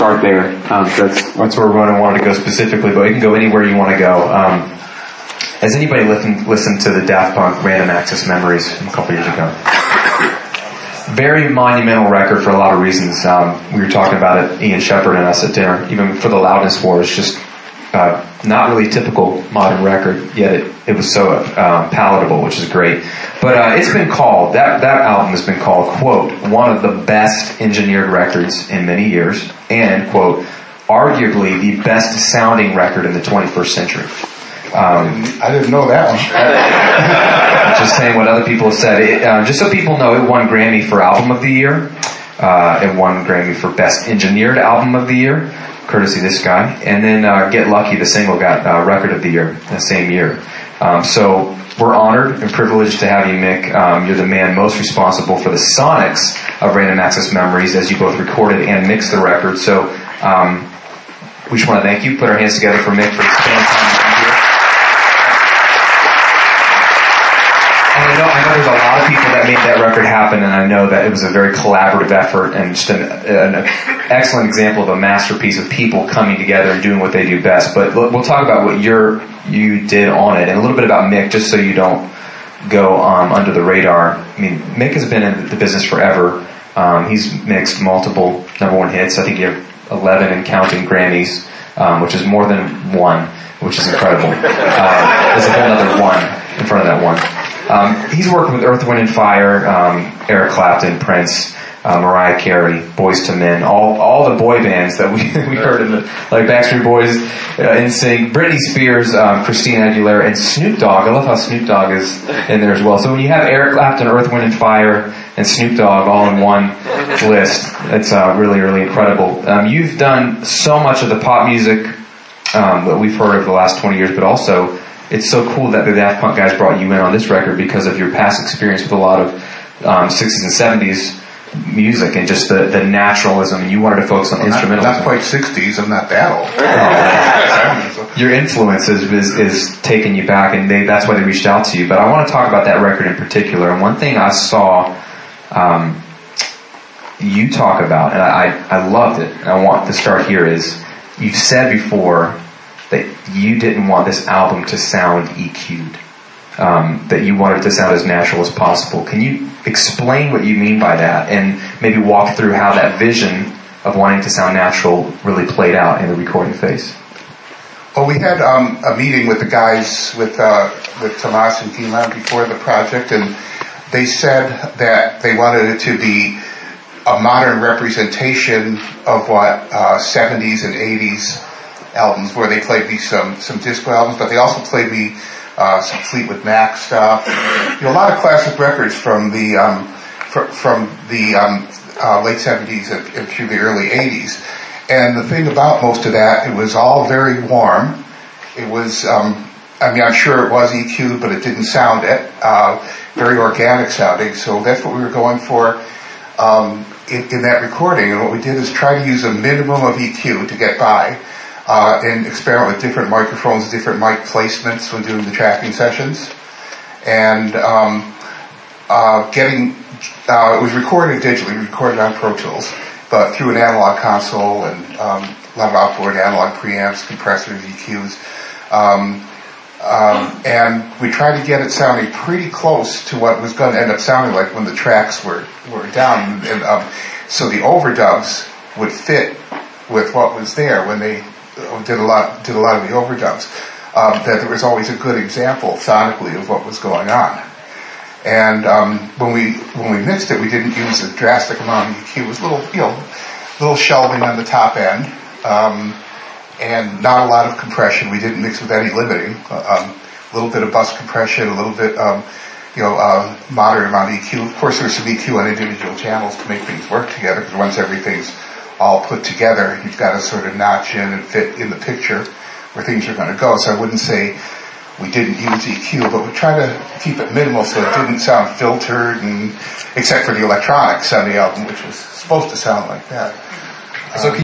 Start there. That's where we wanted to go specifically, but you can go anywhere you want to go. Has anybody listened to the Daft Punk Random Access Memories from a couple years ago? Very monumental record for a lot of reasons. We were talking about it, Ian Shepherd and us at dinner, even for the loudness war. It's just not really typical modern record, yet it was so palatable, which is great. But it's been called, that album has been called, quote, one of the best engineered records in many years, and, quote, arguably the best sounding record in the 21st century. I didn't know that one. I'm just saying what other people have said. Just so people know, it won Grammy for Album of the Year. It won Grammy for Best Engineered Album of the Year, courtesy of this guy. And then Get Lucky, the single, got Record of the Year the same year. So we're honored and privileged to have you, Mick. You're the man most responsible for the sonics of Random Access Memories, as you both recorded and mixed the record. So we just want to thank you. Put our hands together for Mick for spending time with you here. And I know there's a lot of people that made that record happen, and I know that it was a very collaborative effort and just an excellent example of a masterpiece of people coming together and doing what they do best. But we'll talk about what you did on it, and a little bit about Mick, just so you don't go under the radar. I mean, Mick has been in the business forever. He's mixed multiple #1 hits. I think you have 11 and counting Grammys, which is more than one, which is incredible. There's a whole other one in front of that one. He's worked with Earth, Wind & Fire, Eric Clapton, Prince, Mariah Carey, Boyz II Men, all the boy bands that we heard in like Backstreet Boys, NSYNC, Britney Spears, Christina Aguilera, and Snoop Dogg. I love how Snoop Dogg is in there as well. So when you have Eric Clapton, Earth, Wind & Fire, and Snoop Dogg all in one list, it's really, really incredible. You've done so much of the pop music that we've heard over the last 20 years, but also it's so cool that the Daft Punk guys brought you in on this record because of your past experience with a lot of 60s and 70s music and just the naturalism, and you wanted to focus on instrumentalism. Not quite 60s, I'm not that old. Your influence is taking you back, and that's why they reached out to you. But I want to talk about that record in particular, and one thing I saw you talk about, and I loved it, and I want to start here, is you've said before that you didn't want this album to sound EQ'd, that you wanted it to sound as natural as possible. Can you explain what you mean by that, and maybe walk through how that vision of wanting to sound natural really played out in the recording phase? Well, we had a meeting with the guys, with Tomas and Gila before the project, and they said that they wanted it to be a modern representation of what 70s and 80s albums, where they played me some disco albums, but they also played me some Fleetwood Mac stuff. A lot of classic records from the late 70s and through the early 80s. And the thing about most of that, it was all very warm. It was, I'm sure it was EQ'd, but it didn't sound it. Very organic sounding. So that's what we were going for in that recording. And what we did is try to use a minimum of EQ to get by. And experiment with different microphones, different mic placements when doing the tracking sessions. And it was recorded digitally, recorded on Pro Tools, but through an analog console and a lot of outboard analog preamps, compressors, EQs. And we tried to get it sounding pretty close to what was going to end up sounding like when the tracks were down. And so the overdubs would fit with what was there when they did a lot of the overdubs. That there was always a good example sonically of what was going on. And when we mixed it, we didn't use a drastic amount of EQ. It was little shelving on the top end, and not a lot of compression. We didn't mix with any limiting. A little bit of bus compression, a little bit moderate amount of EQ. Of course, there's some EQ on individual channels to make things work together, because once everything's all put together, you've got to sort of notch in and fit in the picture where things are going to go. So I wouldn't say we didn't use EQ, but we try to keep it minimal so it didn't sound filtered, and except for the electronics on the album, which was supposed to sound like that. So